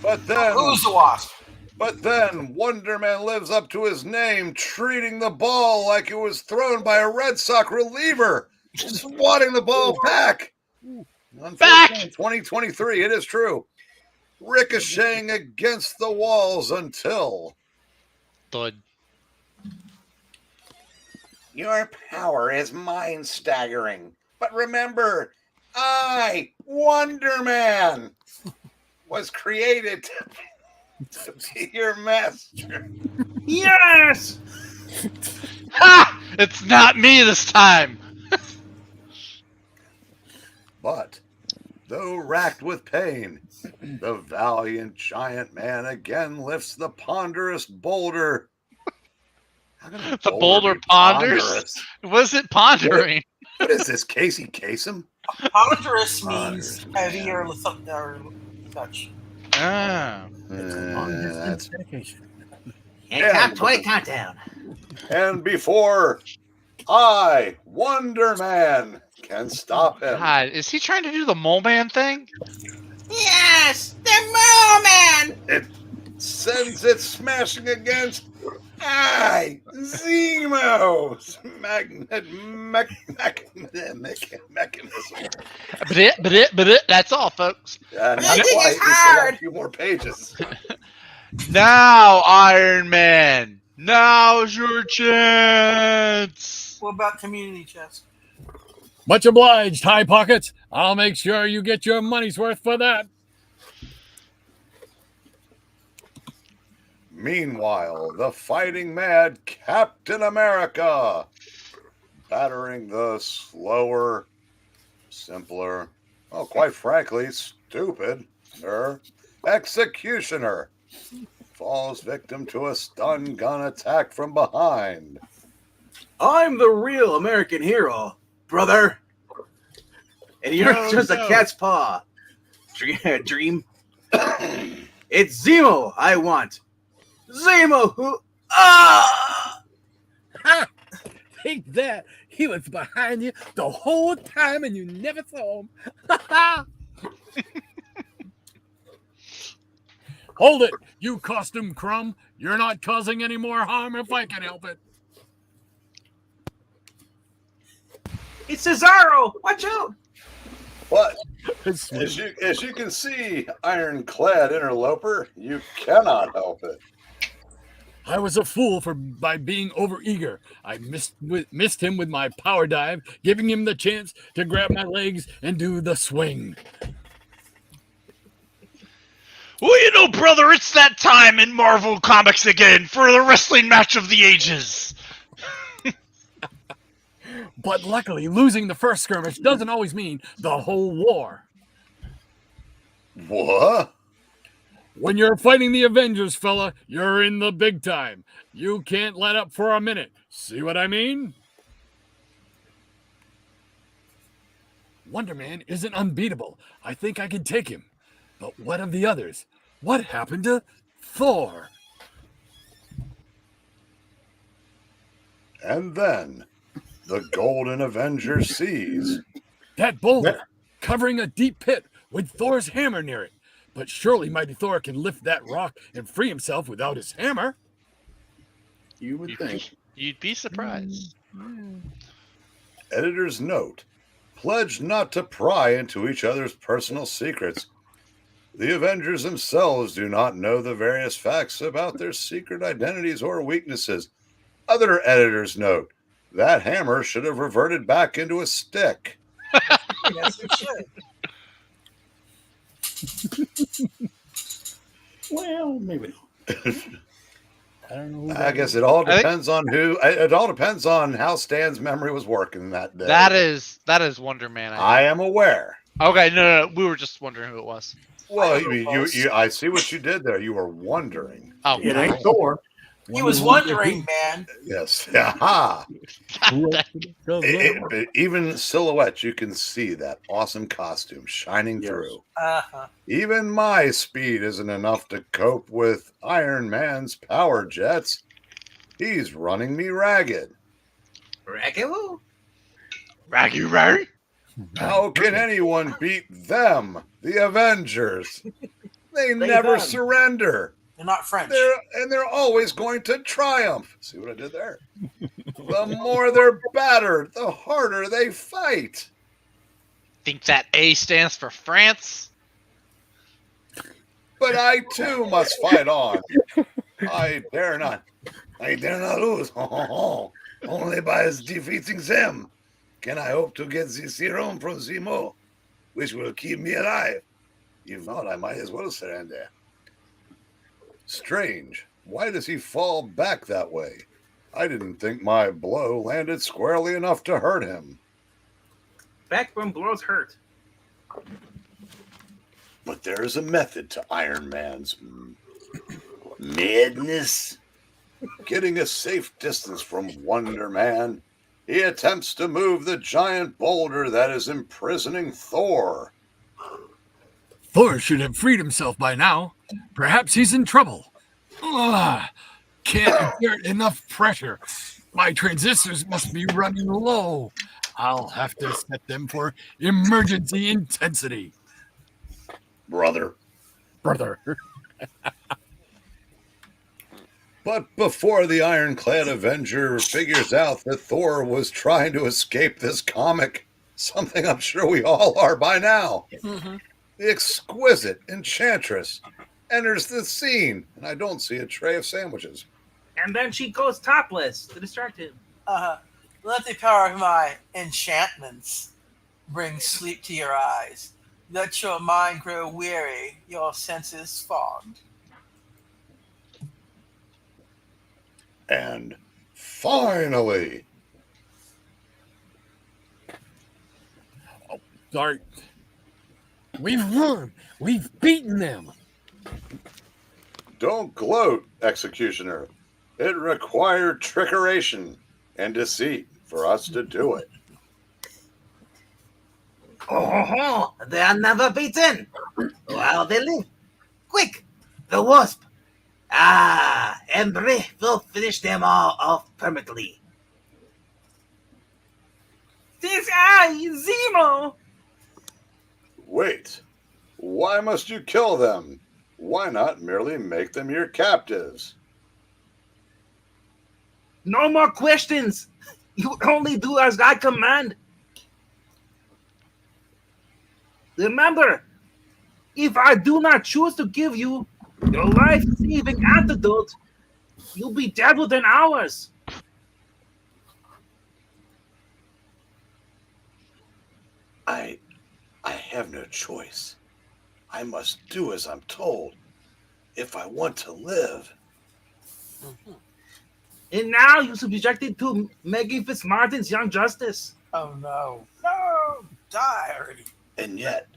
But then, Who's the Wasp? Wonder Man lives up to his name, treating the ball like it was thrown by a Red Sox reliever, swatting the ball back. Unfortunately, 2023, it is true. Ricocheting against the walls until Thud. your power is mind-staggering. But remember, I, Wonder Man, was created to be your master. Yes! Ha! It's not me this time. But, though racked with pain, the valiant giant man again lifts the ponderous boulder. How can a The boulder be ponders? ponderous? Was it pondering? What is this, Casey Kasem? Ponderous means heavy or such. Ah. That's dedication. And- 20 countdown. And before I, Wonder Man, can stop him, God, is he trying to do the mole man thing? Yes! The Merman! it sends it smashing against Zemo's mechanism. That's all, folks. Not Making quite. it We still got hard. a few more pages. Now, Iron Man. Now's your chance. What about community chest? Much obliged, High Pockets. I'll make sure you get your money's worth for that. Meanwhile, the fighting mad Captain America, battering the slower, simpler, well, quite frankly, stupid Executioner, falls victim to a stun gun attack from behind. I'm the real American hero, brother. And you're Oh, just no. a cat's paw. Dream. It's Zemo I want. Zemo who... Ah! Ha! Take that. He was behind you the whole time and you never saw him. Hold it, you costume crumb. You're not causing any more harm if I can help it. It's Cesaro! Watch out! But It's as you can see, ironclad interloper, you cannot help it. I was a fool by being overeager. I missed him with my power dive, giving him the chance to grab my legs and do the swing. Well, you know, brother, it's that time in Marvel Comics again for the wrestling match of the ages. But luckily, losing the first skirmish doesn't always mean the whole war. What? When you're fighting the Avengers, fella, you're in the big time. You can't let up for a minute. See what I mean? Wonder Man isn't unbeatable. I think I can take him. But what of the others? What happened to Thor? And then the Golden Avenger sees. That boulder, covering a deep pit with Thor's hammer near it. But surely Mighty Thor can lift that rock and free himself without his hammer. You would think. You'd be surprised. Editor's note: pledge not to pry into each other's personal secrets. The Avengers themselves do not know the various facts about their secret identities or weaknesses. Other editor's note: that hammer should have reverted back into a stick. Yes, it should. Well, maybe not. I don't know. Who I guess it all depends on who. It all depends on how Stan's memory was working that day. That is Wonder Man. I am aware. Okay, no, we were just wondering who it was. Well, I see what you did there. You were wondering. Oh, It ain't Thor. He was wondering, man. Yes. Aha. Even silhouette, you can see that awesome costume shining through. Uh-huh. Even my speed isn't enough to cope with Iron Man's power jets. He's running me ragged. Ragged? Raggy. How can anyone beat them, the Avengers? They never surrender. They're not French. They're always going to triumph. See what I did there? The more they're battered, the harder they fight. Think that A stands for France? But I too must fight on. I dare not lose. Only by defeating them can I hope to get the serum from Zemo, which will keep me alive. If not, I might as well surrender. Strange. Why does he fall back that way? I didn't think my blow landed squarely enough to hurt him. Back when blows hurt. But there is a method to Iron Man's madness. Getting a safe distance from Wonder Man, he attempts to move the giant boulder that is imprisoning Thor. Thor should have freed himself by now. Perhaps he's in trouble. Ugh, can't exert enough pressure. My transistors must be running low. I'll have to set them for emergency intensity. Brother. But before the ironclad Avenger figures out that Thor was trying to escape this comic, something I'm sure we all are by now, the exquisite Enchantress enters the scene, and I don't see a tray of sandwiches. And then she goes topless to distract him. Let the power of my enchantments bring sleep to your eyes. Let your mind grow weary, your senses fogged. And finally, Sorry. We've won. We've beaten them. don't gloat, Executioner. It required trickeration and deceit for us to do it. Oh, they are never beaten. While they live. Quick, the Wasp. Embry will finish them all off permanently. This I, Zemo. Wait, why must you kill them? Why not merely make them your captives? No more questions. You only do as I command. Remember, if I do not choose to give you your life-saving antidote, you'll be dead within hours. I have no choice. I must do as I'm told if I want to live. And now you're subjected to Maggie Fitzmartin's Young Justice. Oh no. No! Die already. And yet,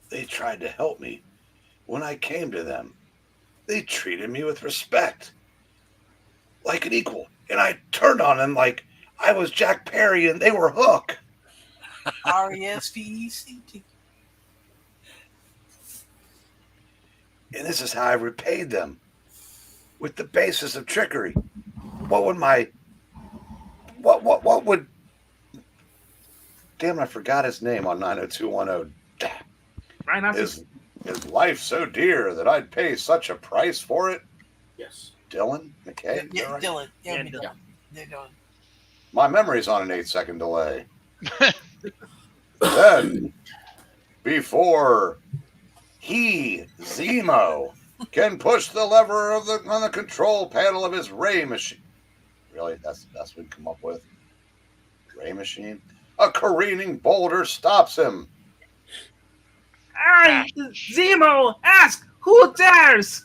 they tried to help me when I came to them. They treated me with respect, like an equal. And I turned on them like I was Jack Perry and they were Hook. RESPECT. And this is how I repaid them, with the basis of trickery. What would what would, damn, I forgot his name on 90210. Right now, Is life so dear that I'd pay such a price for it? Yes. Dylan McKay? Yeah, Right? Dylan. Yeah, Yeah, Dylan. Yeah, Dylan. My memory's on an 8-second delay. Then, before he, Zemo, can push the lever on the control panel of his ray machine. Really? That's what we come up with? Ray machine? A careening boulder stops him. I, Zemo, ask who dares.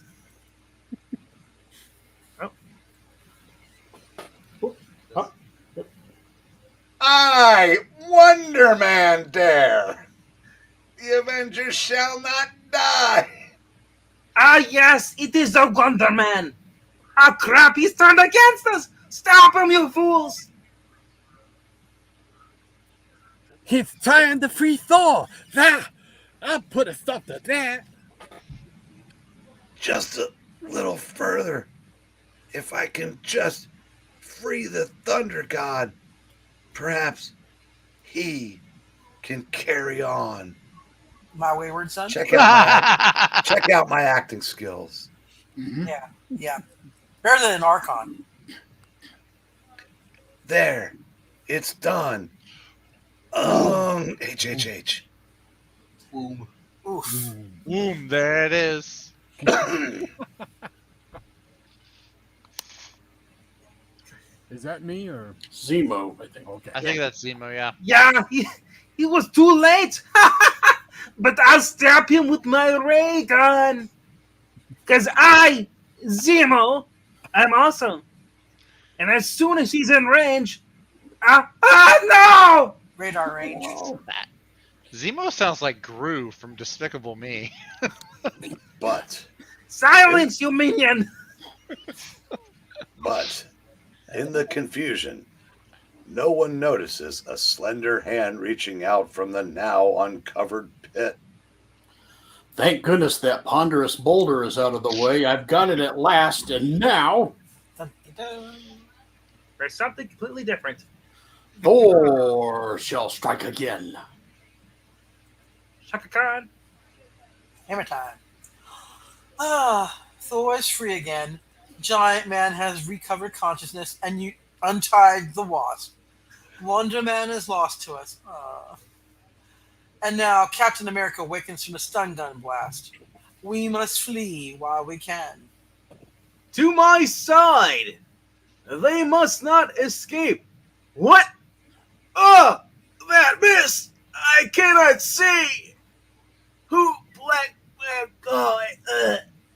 I, Wonder Man, dare. The Avengers shall not die. Yes, it is the Wonder Man. Ah, crap, he's turned against us. Stop him, you fools. He's trying to free Thor. I'll put a stop to that. Just a little further. If I can just free the Thunder God, perhaps he can carry on. My wayward son. Check out my acting skills. Mm-hmm. Yeah. Better than an Archon. There, it's done. HHH. Boom. Oof. Boom, there it is. Is that me or Zemo, I think. okay? I think that's Zemo, yeah. Yeah, he was too late. But I'll stab him with my ray gun. Because I, Zemo, I'm awesome. And as soon as he's in range, no! Radar range. Zemo sounds like Gru from Despicable Me. But Silence, you minion! But in the confusion, no one notices a slender hand reaching out from the now uncovered pit. Thank goodness that ponderous boulder is out of the way. I've got it at last, and now Dun, dun, dun. There's something completely different. Thor shall strike again. Shaka Khan. Hammer time. Thor is free again. Giant Man has recovered consciousness and untied the Wasp. Wonder Man is lost to us. And now Captain America awakens from the stun gun blast. We must flee while we can. To my side! They must not escape. What? That miss! I cannot see! Who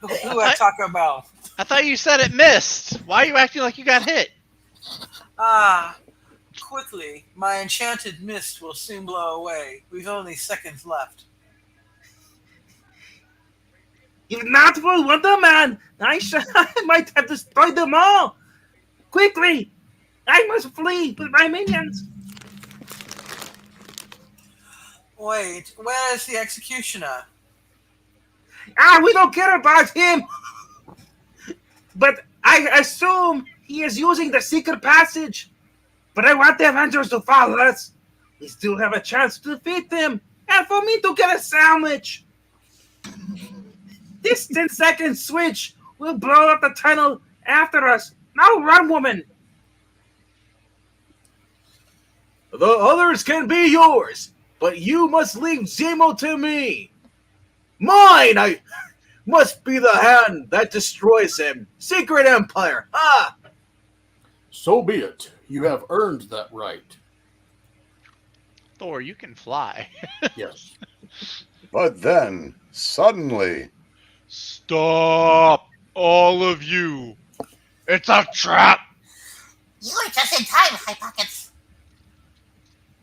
Who I talk about? I thought you said it missed. Why are you acting like you got hit? Quickly, my enchanted mist will soon blow away. We've only seconds left. If not for Wonder Man, I might have destroyed them all. Quickly, I must flee with my minions. Wait, where's the executioner? We don't care about him. But I assume he is using the secret passage. But I want the Avengers to follow us. We still have a chance to defeat them. And for me to get a sandwich. This 10-second switch will blow up the tunnel after us. Now run, woman. The others can be yours, but you must leave Zemo to me. Mine! I must be the hand that destroys him. Secret Empire. Ah! So be it. You have earned that right. Thor, you can fly. Yes. But then, suddenly, Stop, all of you. It's a trap. You were just in time, High Pockets.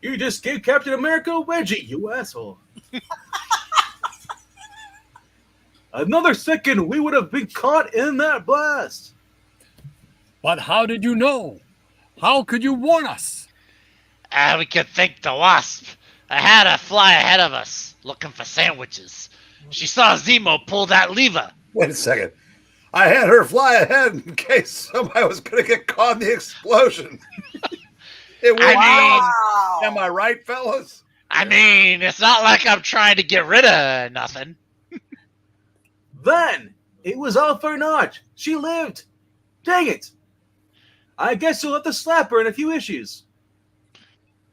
You just gave Captain America a wedgie, you asshole. Another second, we would have been caught in that blast. But how did you know? How could you warn us? We could thank the Wasp. I had her fly ahead of us, looking for sandwiches. She saw Zemo pull that lever. wait a second. I had her fly ahead in case somebody was going to get caught in the explosion. It was, Wow! am I right, fellas? I mean, it's not like I'm trying to get rid of nothing. Then, it was all for naught. She lived. Dang it. I guess you'll have to slap her in a few issues.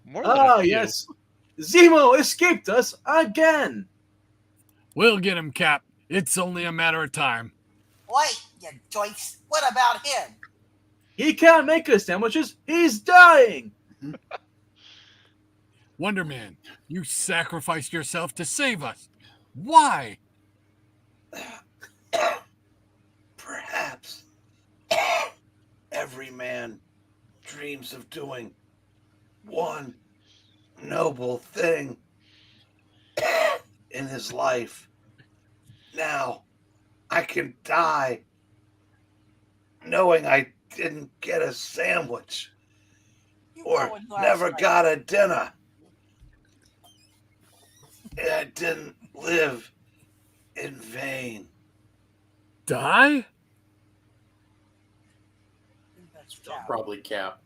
More than a few. Yes. Zemo escaped us again. We'll get him, Cap. It's only a matter of time. Wait, you joints. What about him? He can't make us sandwiches. He's dying. Wonder Man, you sacrificed yourself to save us. Why? Perhaps every man dreams of doing one noble thing in his life. Now, I can die knowing I didn't get a sandwich You or ruined last never night. got a dinner. And I didn't live in vain. Die? That's Cap. Probably Cap.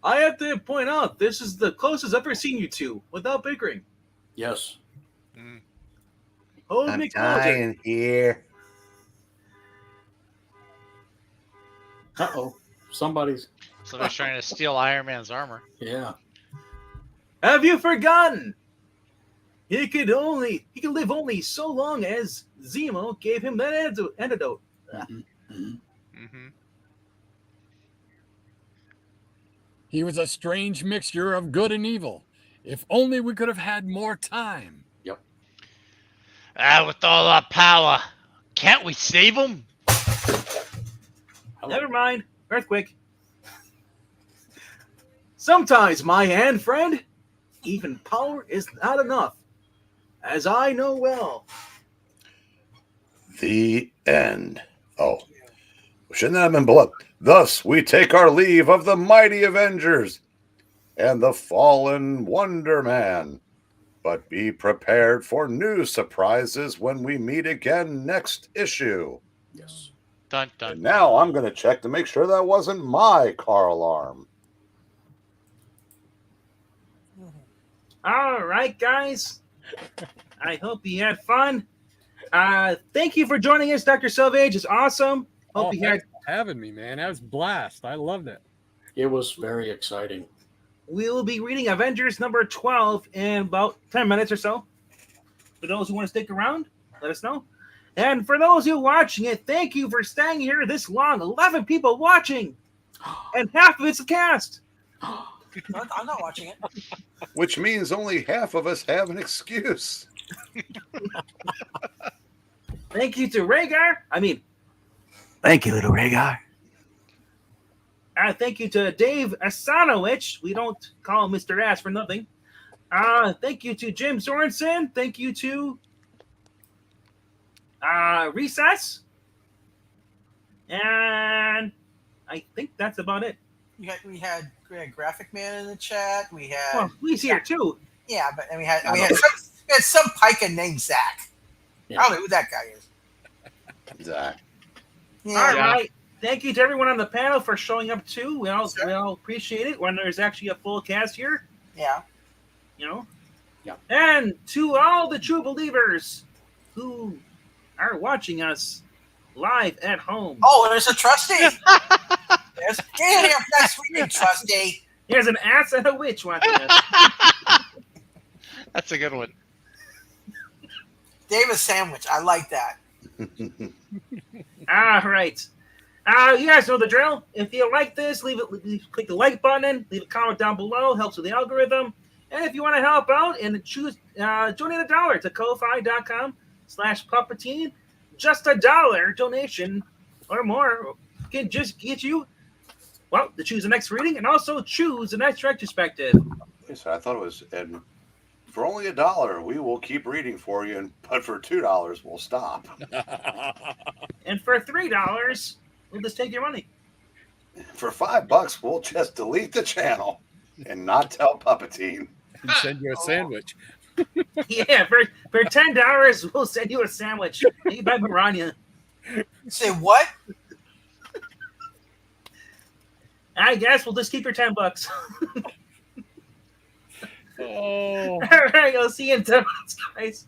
I have to point out, this is the closest I've ever seen you two without bickering. Yes. Hold me closer. Here. Uh-oh. Somebody's... Somebody's trying to steal Iron Man's armor. Yeah. Have you forgotten? He could live only so long as Zemo gave him that antidote. Mm-hmm. He was a strange mixture of good and evil. If only we could have had more time. With all our power, can't we save him? Never mind. Earthquake. Sometimes, my hand friend, even power is not enough. As I know well. The end. Oh. Shouldn't that have been blood? Thus, we take our leave of the mighty Avengers and the fallen Wonder Man. But be prepared for new surprises when we meet again next issue. Yes. Dun, dun, And now I'm going to check to make sure that wasn't my car alarm. All right, guys. I hope you had fun. Thank you for joining us, Dr. Selvage. It's awesome. Hope you had. Thanks for having me, man. That was a blast. I loved it. It was very exciting. We will be reading Avengers number 12 in about 10 minutes or so. For those who want to stick around, let us know. And for those who are watching it, thank you for staying here this long. 11 people watching. And half of it's a cast. I'm not watching it. Which means only half of us have an excuse. Thank you to Rhaegar. Thank you, little Rhaegar. Thank you to Dave Asanowicz. We don't call him Mr. Ass for nothing. Thank you to Jim Sorensen. Thank you to Recess. And I think that's about it. We had Graphic Man in the chat. We had. Well, he's here too. Yeah, but we had some piker named Zach. Yeah. I don't know who that guy is. Zach. Yeah. All right. Thank you to everyone on the panel for showing up too. We all appreciate it when there's actually a full cast here. Yeah. You know. Yeah. And to all the true believers who are watching us live at home. Oh, there's a trustee. Get in here, next reading, trustee. Here's an ass and a witch watching us. That's a good one. David Sandwich. I like that. All right. You guys know the drill. If you like this, click the like button, leave a comment down below. Helps with the algorithm. And if you want to help out and choose, donate $1 to ko-fi.com/Puppetine. Just $1 donation or more can just get you, to choose the next reading and also choose the next retrospective. So I thought it was, and for only $1, we will keep reading for you, but for $2, we'll stop. And for $3, we'll just take your money. For $5, we'll just delete the channel and not tell Puppetine. And send you a sandwich. Yeah, for $10, we'll send you a sandwich. Made by Maranya. Say what? I guess we'll just keep your $10. Oh. All right, I'll see you in 10 minutes, guys.